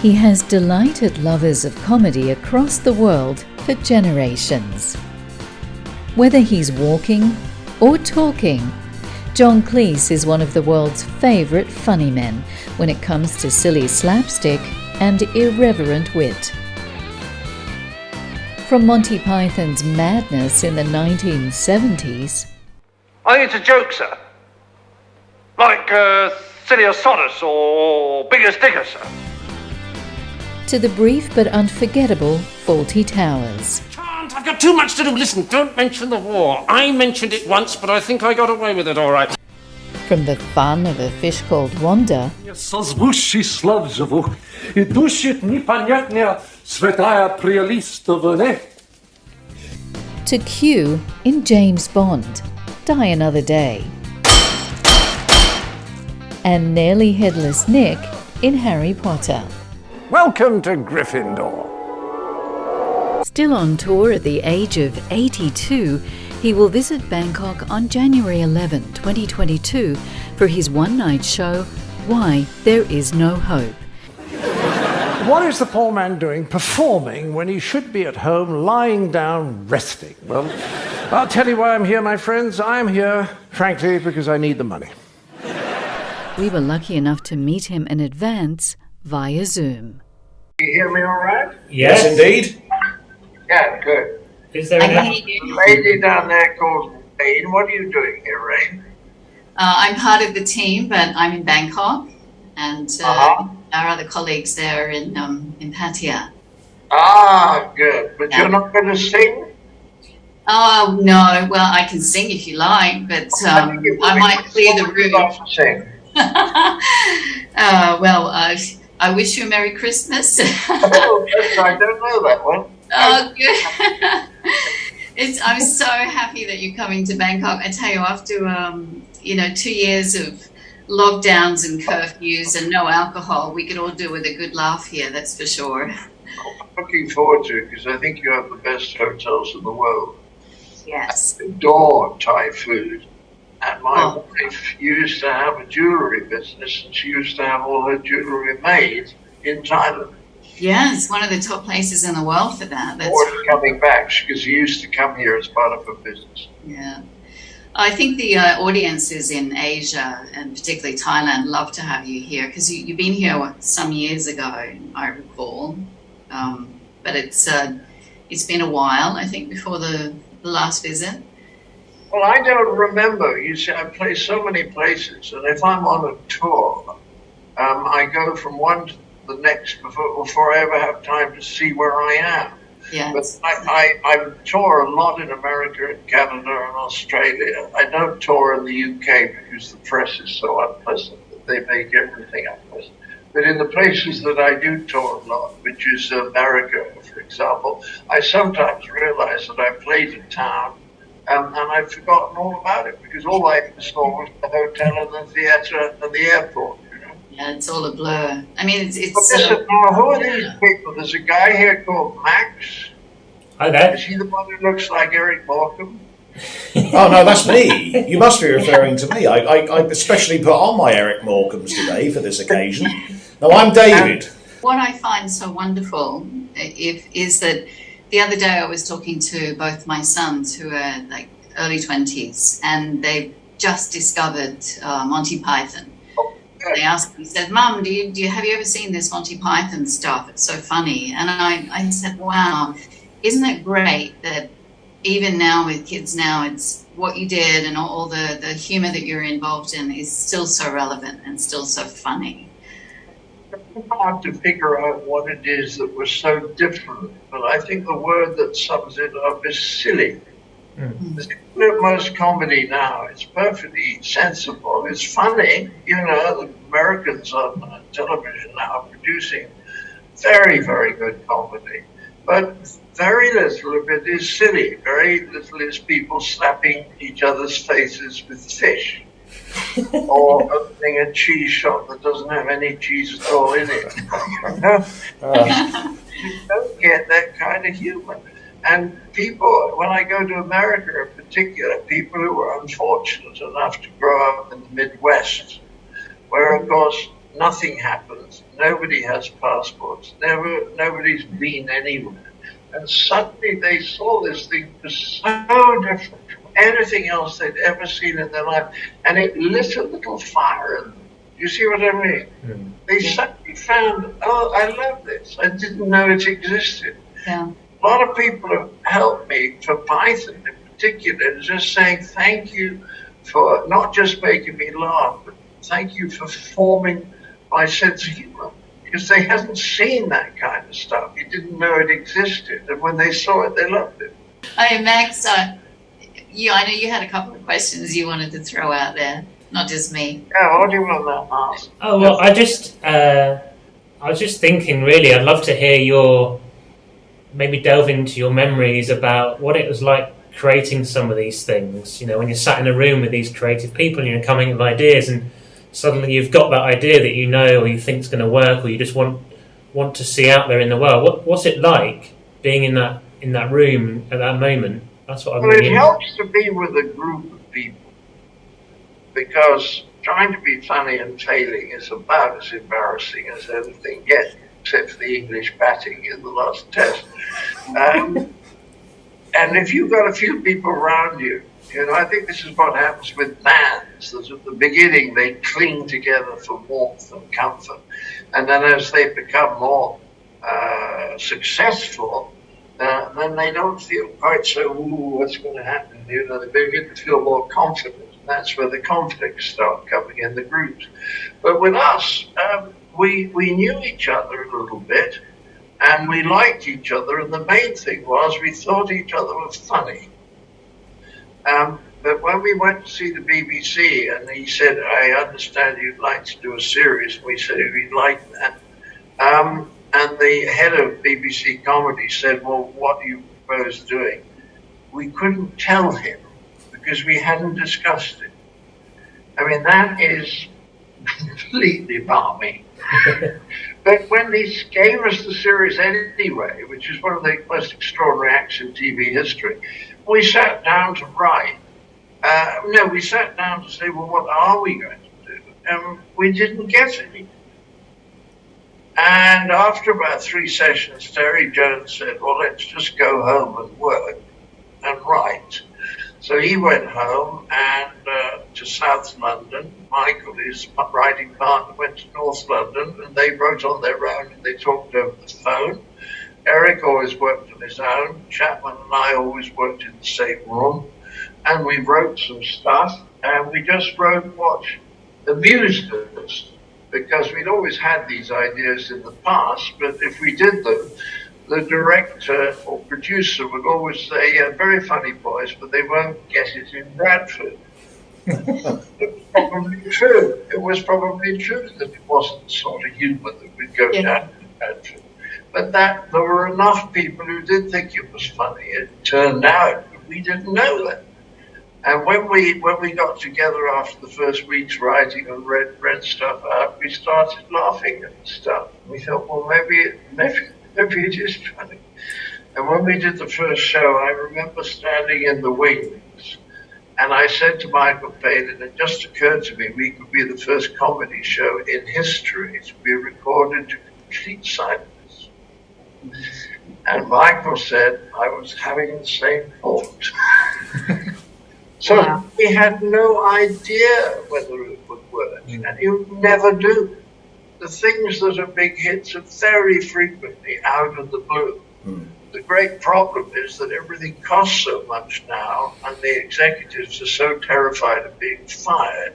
He has delighted lovers of comedy across the world for generations. Whether he's walking or talking, John Cleese is one of the world's favourite funny men when it comes to silly slapstick and irreverent wit. From Monty Python's madness in the 1970s... I think it's a joke, sir. Like Silly as Sodus or Big as Digger, sir. to the brief but unforgettable Fawlty Towers. Can't, I've got too much to do. Listen, don't mention the war. I mentioned it once, but I think I got away with it all right. From the fun of a fish called Wanda to Q in James Bond, Die Another Day, and nearly headless Nick in Harry Potter. Welcome to Gryffindor. Still on tour at the age of 82, he will visit Bangkok on January 11, 2022 for his one-night show, Why There Is No Hope. What is the poor man doing performing when he should be at home lying down resting? Well, I'll tell you why I'm here, my friends. I'm here, frankly, because I need the money. We were lucky enough to meet him in advance via Zoom. You hear me all right? Yes, indeed. Yeah, good. Is there A lady down there called Raine. What are you doing here, Raine? I'm part of the team, but I'm in Bangkok, and our other colleagues there are in Pattaya. Ah, good. But you're not going to sing? Oh, no. Well, I can sing if you like, but I might clear the room. Sing. I wish you a Merry Christmas. Oh, I don't know that one. Oh, good. I'm so happy that you're coming to Bangkok. I tell you, after 2 years of lockdowns and curfews and no alcohol, we could all do with a good laugh here, that's for sure. I'm looking forward to it because I think you have the best hotels in the world. Yes. I adore Thai food. And my wife used to have a jewellery business, and she used to have all her jewellery made in Thailand. Yeah, it's one of the top places in the world for that. That's coming back, because she used to come here as part of her business. Yeah. I think the audiences in Asia, and particularly Thailand, love to have you here, because you've been here some years ago, I recall. But it's been a while, I think, before the last visit. Well, I don't remember. You see, I play so many places, and if I'm on a tour, I go from one to the next before I ever have time to see where I am. Yes. But I tour a lot in America and Canada and Australia. I don't tour in the UK because the press is so unpleasant that they make everything unpleasant. But in the places that I do tour a lot, which is America, for example, I sometimes realize that I played a town and I've forgotten all about it because all I saw was the hotel and the theatre and the airport. Yeah, it's all a blur. I mean, it's listen, who are these people? There's a guy here called Max. Hi there. Is he the one who looks like Eric Morecambe? Oh, no, that's me. You must be referring to me. I especially put on my Eric Morecambe's today for this occasion. No, I'm David. What I find so wonderful is that the other day I was talking to both my sons who are like early 20s, and they've just discovered Monty Python. They asked me, said, "Mum, have you ever seen this Monty Python stuff? It's so funny." And I said, "Wow, isn't it great that even now with kids now, it's what you did and all the humour that you're involved in is still so relevant and still so funny." It's hard to figure out what it is that was so different, but I think the word that sums it up is silly. Most comedy now, it's perfectly sensible, it's funny. The Americans on television now are producing very, very good comedy, but very little of it is silly. Very little is people slapping each other's faces with fish or opening a cheese shop that doesn't have any cheese at all in it. You don't get that kind of humor. And people, when I go to America in particular, people who were unfortunate enough to grow up in the Midwest, where, of course, nothing happens, nobody has passports, nobody's been anywhere. And suddenly they saw this thing was so different from anything else they'd ever seen in their life. And it lit a little fire in them. You see what I mean? Mm. They suddenly found, oh, I love this. I didn't know it existed. Yeah. A lot of people have helped me, for Python in particular, just saying thank you for not just making me laugh, but thank you for forming my sense of humor. Because they hadn't seen that kind of stuff. You didn't know it existed. And when they saw it, they loved it. Hey, Max, I know you had a couple of questions you wanted to throw out there, not just me. Yeah, what do you want to ask? Oh, well, I was just thinking, really, I'd love to hear maybe delve into your memories about what it was like creating some of these things. You know, when you're sat in a room with these creative people and you're coming up with ideas, and suddenly you've got that idea that you know or you think is going to work, or you just want to see out there in the world. What's it like being in that room at that moment? That's what I'm really It helps to be with a group of people, because trying to be funny and failing is about as embarrassing as anything gets, except for the English batting in the last test. And if you've got a few people around you, I think this is what happens with bands, that at the beginning they cling together for warmth and comfort. And then as they become more successful, then they don't feel quite so, what's going to happen? They begin to feel more confident. And that's where the conflicts start coming in the groups. But with us, we knew each other a little bit, and we liked each other. And the main thing was we thought each other was funny. But when we went to see the BBC, and he said, I understand you'd like to do a series, and we said we'd like that. And the head of BBC Comedy said, well, what do you propose doing? We couldn't tell him because we hadn't discussed it. I mean, that is completely balmy. But when they gave us the series anyway, which is one of the most extraordinary acts in TV history, we sat down to write. We sat down to say, well, what are we going to do? And we didn't get any. And after about 3 sessions, Terry Jones said, well, let's just go home and work and write. So he went home and to South London. Michael, his writing partner, went to North London, and they wrote on their own, and they talked over the phone. Eric always worked on his own. Chapman and I always worked in the same room. And we wrote some stuff, and we just wrote what amused us, because we'd always had these ideas in the past, but if we did them, the director or producer would always say, yeah, very funny boys, but they won't get it in Bradford. It was probably true. It was probably true that it wasn't the sort of humour that would go down to Bradford. But there were enough people who did think it was funny. It turned out we didn't know that. And when we got together after the first week's writing and read stuff out, we started laughing at stuff. We thought, well, maybe it is funny. And when we did the first show, I remember standing in the wings, and I said to Michael Payne, and it just occurred to me, we could be the first comedy show in history to be recorded to complete silence. And Michael said, I was having the same thought. So we had no idea whether it would work, and you never do. The things that are big hits are very frequently out of the blue. The great problem is that everything costs so much now, and the executives are so terrified of being fired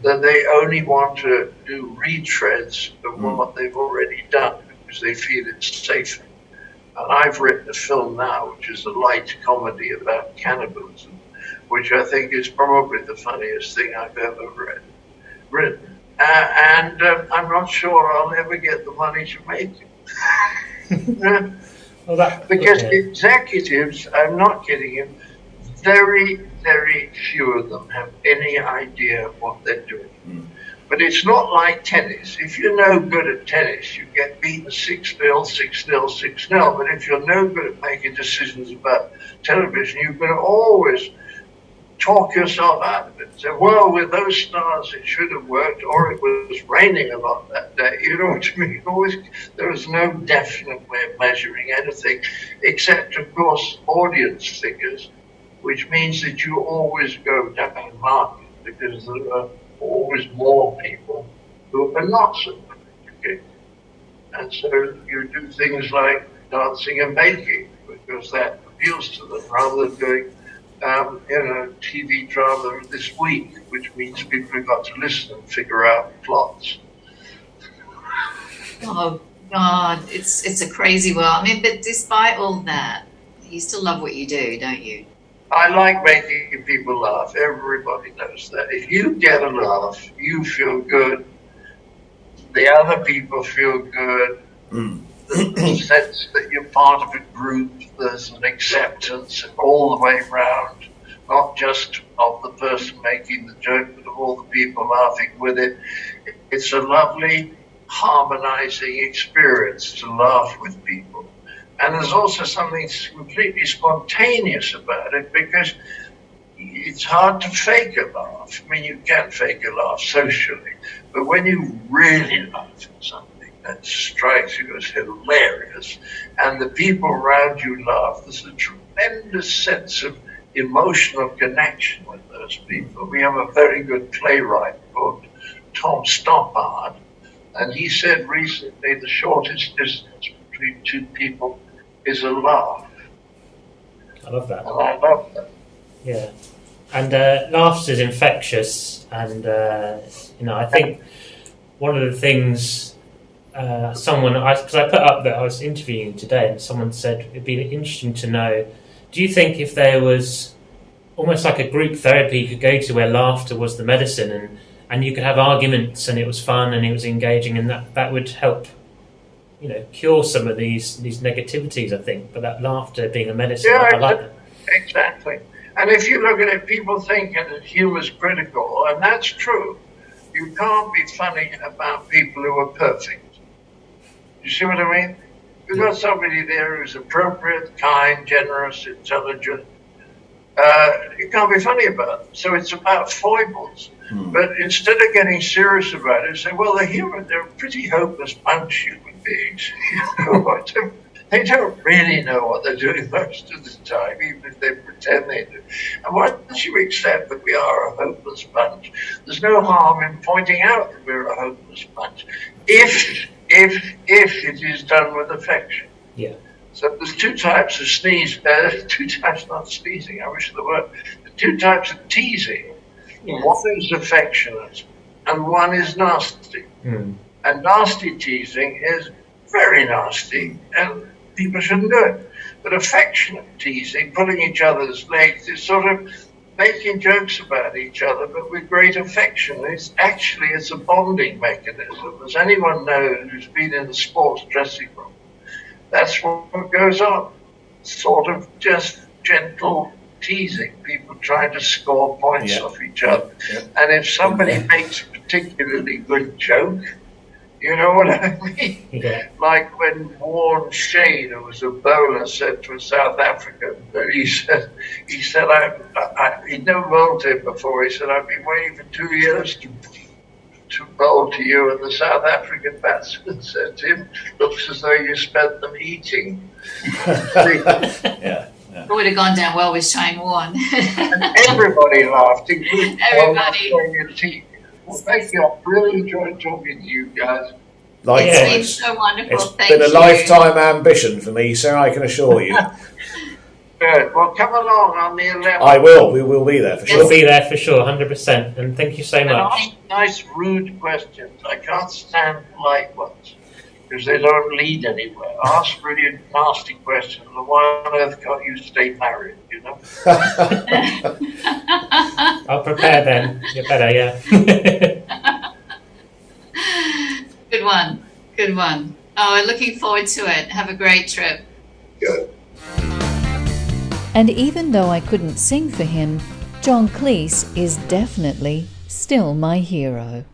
that they only want to do retreads of what they've already done because they feel it's safer. And I've written a film now, which is a light comedy about cannibalism, which I think is probably the funniest thing I've ever written. And I'm not sure I'll ever get the money to make it. Because the executives, I'm not kidding you, very, very few of them have any idea what they're doing. But it's not like tennis. If you're no good at tennis, you get beaten 6-0, 6-0, 6-0. But if you're no good at making decisions about television, you can always talk yourself out of it. Say, well, with those stars, it should have worked, or it was raining a lot that day. You know what I mean? There was no definite way of measuring anything, except, of course, audience figures, which means that you always go down market because there are always more people who are not so complicated. And so you do things like dancing and baking because that appeals to them, rather than doing TV drama this week, which means people have got to listen and figure out plots. Oh God, it's a crazy world. I mean, but despite all that, you still love what you do, don't you? I like making people laugh. Everybody knows that. If you get a laugh, you feel good. The other people feel good. The sense that you're part of a group, there's an acceptance all the way around, not just of the person making the joke, but of all the people laughing with it. It's a lovely, harmonizing experience to laugh with people. And there's also something completely spontaneous about it, because it's hard to fake a laugh. I mean, you can fake a laugh socially, but when you really laugh at something that strikes you as hilarious, and the people around you laugh, there's a tremendous sense of emotional connection with those people. We have a very good playwright called Tom Stoppard, and he said recently the shortest distance between two people is a laugh. I love that. And I love that. Yeah. And laughter is infectious, and I think one of the things because I put up that I was interviewing you today, and someone said it'd be interesting to know, do you think if there was almost like a group therapy you could go to where laughter was the medicine, and you could have arguments and it was fun and it was engaging, and that would help cure some of these negativities, I think, but that laughter being a medicine, yeah, I like that. Exactly. And if you look at it, people think that humour's critical, and that's true. You can't be funny about people who are perfect. You see what I mean? You've got somebody there who's appropriate, kind, generous, intelligent. You can't be funny about them. So it's about foibles. But instead of getting serious about it, say, well, they're a pretty hopeless bunch, human beings. They don't really know what they're doing most of the time, even if they pretend they do. And once you accept that we are a hopeless bunch, there's no harm in pointing out that we're a hopeless bunch, if it is done with affection. Yeah. So there's two types of not sneezing, I wish there were. Two types of teasing. Yes. One is affectionate and one is nasty. And nasty teasing is very nasty, and people shouldn't do it. But affectionate teasing, pulling each other's legs, is sort of making jokes about each other, but with great affection. It's a bonding mechanism. As anyone knows who's been in the sports dressing room, that's what goes on. Sort of just gentle teasing, people trying to score points off each other. Yeah. And if somebody makes a particularly good joke, you know what I mean? Yeah. Like when Warren Shane, who was a bowler, said to a South African, he said he'd never bowled to him before. He said, I've been waiting for 2 years to bowl to you. And the South African batsman said to him, looks as though you spent them eating. Yeah. It would have gone down well with Shane Warne. And everybody laughed, including everybody. Your team. Well, thank you. I've really enjoyed talking to you guys. It's been so wonderful. It's been a lifetime ambition for me, sir, I can assure you. Good. Well, come along on the 11th. I will. We will be there for sure. We'll be there for sure, 100%. And thank you so much. Ask nice, rude questions. I can't stand polite ones because they don't lead anywhere. Ask really nasty questions. Why on earth can't you stay married, you know? I'll prepare then. You're better, yeah. Good one. Oh, looking forward to it. Have a great trip. Good. And even though I couldn't sing for him, John Cleese is definitely still my hero.